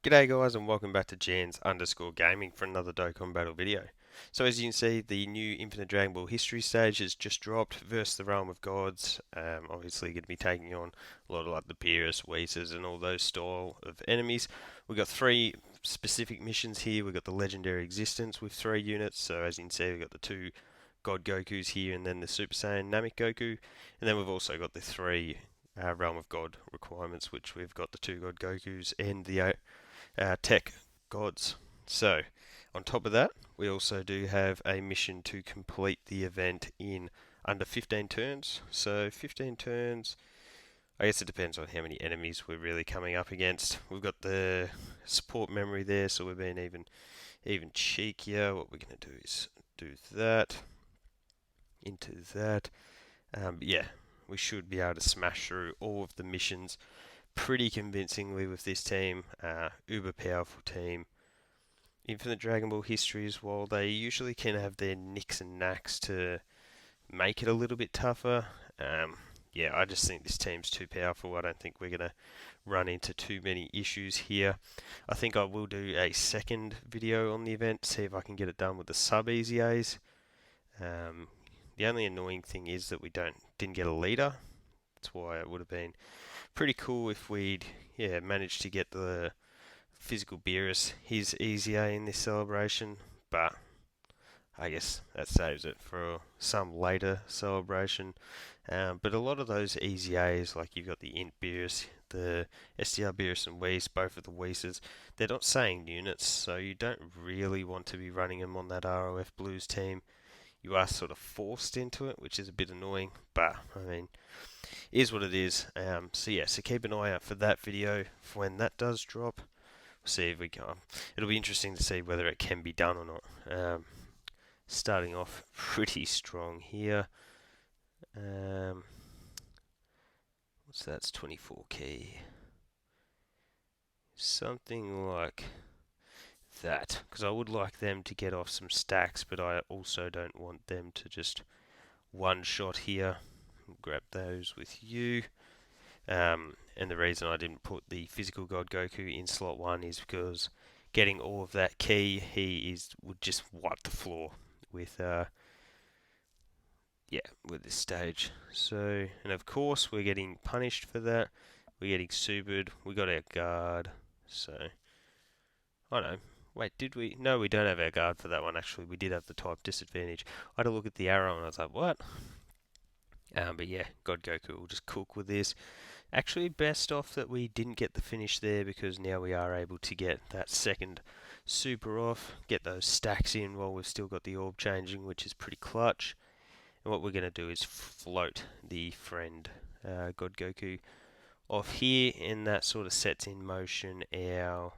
G'day guys and welcome back to Jans_gaming for another Dokkan Battle video. So as you can see, the new Infinite Dragon Ball History stage has just dropped versus the Realm of Gods. Obviously going to be taking on a lot of like the Beerus, Whieses and all those style of enemies. We've got three specific missions here. We've got the Legendary Existence with 3 units. So as you can see, we've got the 2 God Gokus here and then the Super Saiyan Namek Goku. And then we've also got the 3 Realm of God requirements, which we've got the 2 God Gokus and the tech gods. So, on top of that, we also do have a mission to complete the event in under 15 turns. So, 15 turns, I guess it depends on how many enemies we're really coming up against. We've got the support memory there, so we're being even cheekier. What we're going to do is do that into that. Yeah, we should be able to smash through all of the missions pretty convincingly with this team. Uber powerful team. Infinite Dragon Ball histories, while they usually can have their nicks and knacks to make it a little bit tougher, yeah, I just think this team's too powerful. I don't think we're going to run into too many issues here. I think I will do a second video on the event, see if I can get it done with the sub-easy A's. The only annoying thing is that we didn't get a leader. That's why it would have been pretty cool if we'd managed to get the physical Beerus his easy A in this celebration, but I guess that saves it for some later celebration. But a lot of those easy A's, like you've got the Int Beerus, the SDR Beerus and Whis, both of the Whises, they're not saying units, so you don't really want to be running them on that ROF Blues team. You are sort of forced into it, which is a bit annoying, but I mean, is what it is. So keep an eye out for that video for when that does drop. We'll see if we can. It'll be interesting to see whether it can be done or not. Starting off pretty strong here. What's that? It's 24 key. Something like that, because I would like them to get off some stacks, but I also don't want them to just one shot here. Grab those with you. And the reason I didn't put the physical God Goku in slot 1 is because getting all of that key, would just wipe the floor with with this stage. So, and of course we're getting punished for that. We're getting supered. We got our guard. So, I don't know. Wait, did we? No, we don't have our guard for that one, actually. We did have the type disadvantage. I had to look at the arrow and I was like, what? But yeah, God Goku will just cook with this. Actually, best off that we didn't get the finish there, because now we are able to get that second super off, get those stacks in while we've still got the orb changing, which is pretty clutch. And what we're going to do is float the friend God Goku off here, and that sort of sets in motion our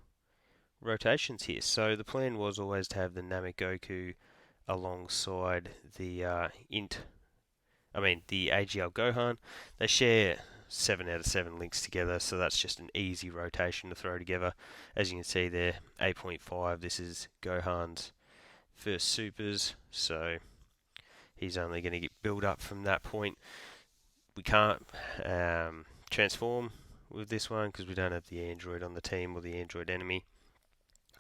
rotations here. So the plan was always to have the Namek Goku alongside the the AGL Gohan. They share 7 out of 7 links together, so that's just an easy rotation to throw together. As you can see there, 8.5, this is Gohan's first supers, so he's only going to get build up from that point. We can't transform with this one because we don't have the android on the team or the android enemy,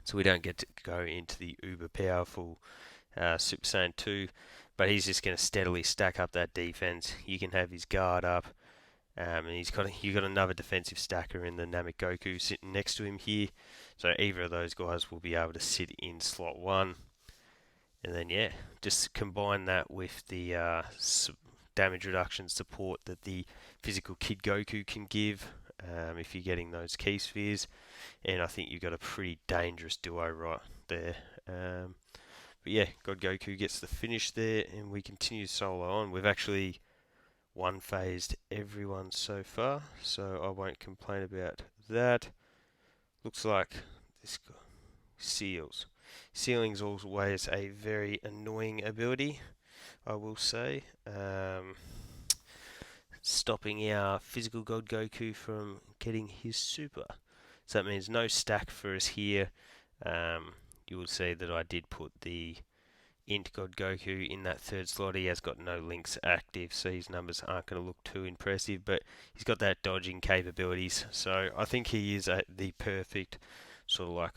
so we don't get to go into the uber powerful Super Saiyan 2, but he's just going to steadily stack up that defense. You can have his guard up, and you got another defensive stacker in the Namek Goku sitting next to him here, so either of those guys will be able to sit in slot 1, and then just combine that with the damage reduction support that the physical Kid Goku can give if you're getting those key spheres, and I think you've got a pretty dangerous duo right there. But yeah, God Goku gets the finish there, and we continue solo on. We've actually one-phased everyone so far, so I won't complain about that. Looks like this guy, Seals. Sealing's always a very annoying ability, I will say. Stopping our physical God Goku from getting his super. So that means no stack for us here. You will see that I did put the Int God Goku in that third slot. He has got no links active, so his numbers aren't going to look too impressive, but he's got that dodging capabilities, so I think he is the perfect sort of like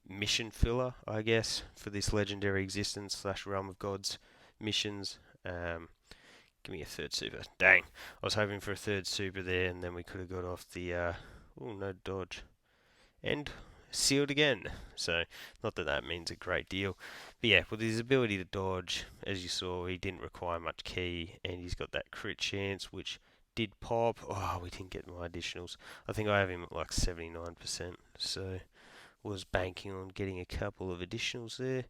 mission filler, I guess, for this Legendary Existence slash Realm of Gods missions. Give me a third super. Dang, I was hoping for a third super there, and then we could have got off the. Oh, no dodge. And sealed again. So, not that that means a great deal. But yeah, with his ability to dodge, as you saw, he didn't require much key, and he's got that crit chance, which did pop. Oh, we didn't get my additionals. I think I have him at like 79%, so was banking on getting a couple of additionals there.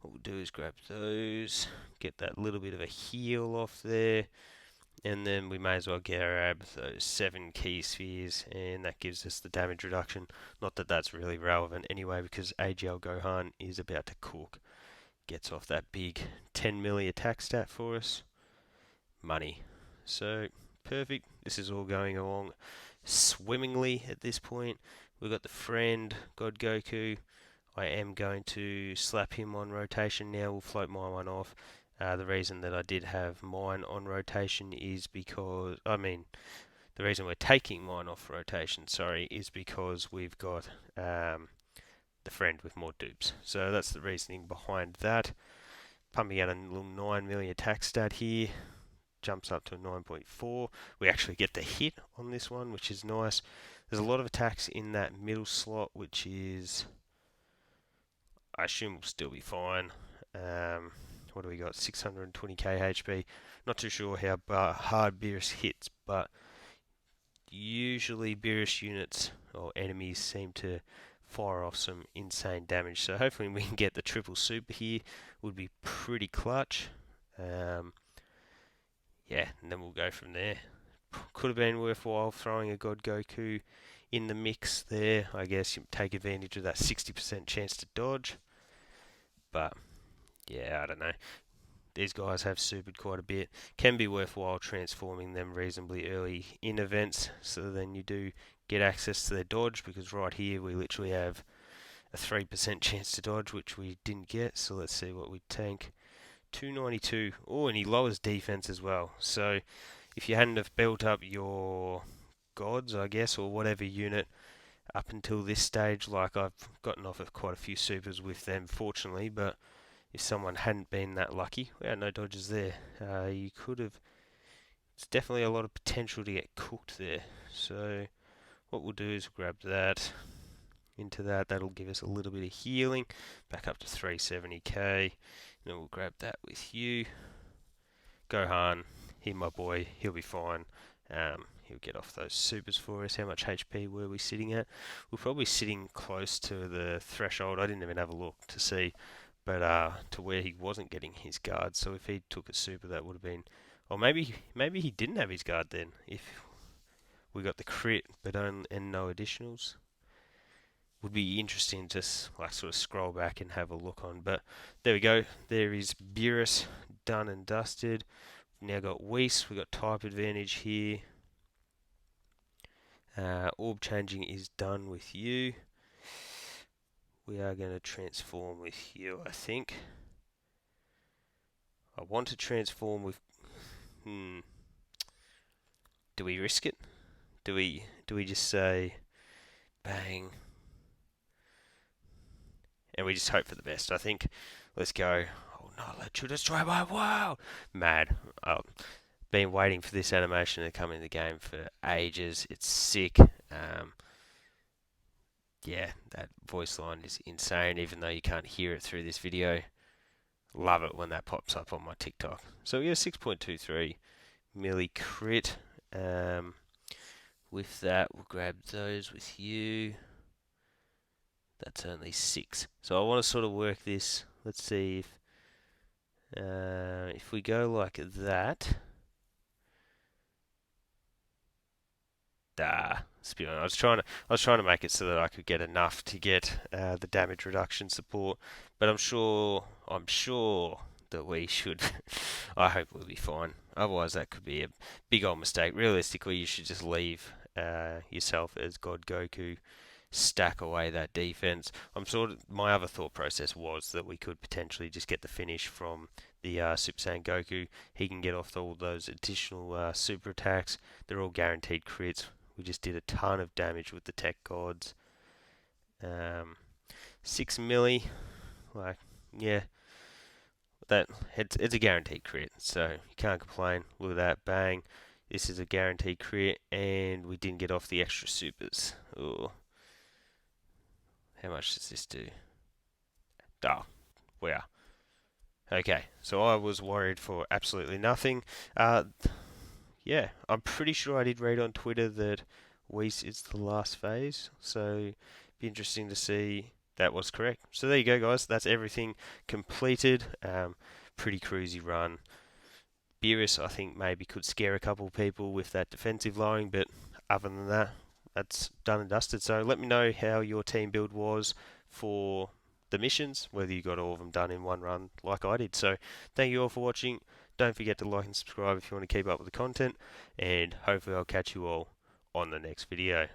What we'll do is grab those, get that little bit of a heal off there, and then we may as well grab those 7 key spheres, and that gives us the damage reduction. Not that that's really relevant anyway, because AGL Gohan is about to cook. Gets off that big 10 milli attack stat for us. Money. So, perfect. This is all going along swimmingly at this point. We've got the friend, God Goku. I am going to slap him on rotation now. We'll float my one off. The reason that I did have mine on rotation is because, the reason we're taking mine off rotation, is because we've got the friend with more dupes. So that's the reasoning behind that. Pumping out a little 9 million attack stat here. Jumps up to a 9.4. We actually get the hit on this one, which is nice. There's a lot of attacks in that middle slot, which is, I assume, will still be fine. What do we got? 620k HP. Not too sure how hard Beerus hits, but usually Beerus units or enemies seem to fire off some insane damage. So hopefully we can get the triple super here. Would be pretty clutch. Yeah, and then we'll go from there. Could have been worthwhile throwing a God Goku in the mix there. I guess you take advantage of that 60% chance to dodge. But yeah, I don't know. These guys have supered quite a bit. Can be worthwhile transforming them reasonably early in events, so then you do get access to their dodge, because right here we literally have a 3% chance to dodge, which we didn't get. So let's see what we tank. 292. Oh, and he lowers defense as well. So if you hadn't have built up your gods, I guess, or whatever unit up until this stage, like I've gotten off of quite a few supers with them, fortunately, but if someone hadn't been that lucky, we had no dodges there. You could have. It's definitely a lot of potential to get cooked there. So what we'll do is grab that into that. That'll give us a little bit of healing, back up to 370k. And then we'll grab that with you. Gohan, he my boy, he'll be fine. He'll get off those supers for us. How much HP were we sitting at? We're probably sitting close to the threshold. I didn't even have a look to see, but to where he wasn't getting his guard. So if he took a super, that would have been, or maybe he didn't have his guard then. If we got the crit, but and no additionals. Would be interesting to like sort of scroll back and have a look on. But there we go. There is Beerus done and dusted. We've now got Whis. We've got type advantage here. Orb changing is done with you. We are going to transform with you, I think. I want to transform with. Do we risk it? Do we just say bang? And we just hope for the best, I think. Let's go. Oh no, let you destroy my world! Mad. I've been waiting for this animation to come in the game for ages. It's sick. Yeah, that voice line is insane, even though you can't hear it through this video. Love it when that pops up on my TikTok. So we have 6.23 milli crit. With that, we'll grab those with you. That's only 6. So I want to sort of work this. Let's see if we go like that. I was trying to make it so that I could get enough to get the damage reduction support, but I'm sure that we should. I hope we'll be fine. Otherwise, that could be a big old mistake. Realistically, you should just leave yourself as God Goku, stack away that defense. My other thought process was that we could potentially just get the finish from the Super Saiyan Goku. He can get off all those additional super attacks. They're all guaranteed crits. We just did a ton of damage with the tech gods. Um, 6 milli, like, yeah, that it's a guaranteed crit, so you can't complain. Look at that, bang. This is a guaranteed crit, and we didn't get off the extra supers. Oh, how much does this do? Oh, wow. Okay, so I was worried for absolutely nothing. Yeah, I'm pretty sure I did read on Twitter that Weiss is the last phase, so be interesting to see that was correct. So there you go, guys. That's everything completed. Pretty cruisy run. Beerus, I think, maybe could scare a couple of people with that defensive lowering, but other than that, that's done and dusted. So let me know how your team build was for the missions, whether you got all of them done in one run like I did. So thank you all for watching. Don't forget to like and subscribe if you want to keep up with the content, and hopefully I'll catch you all on the next video.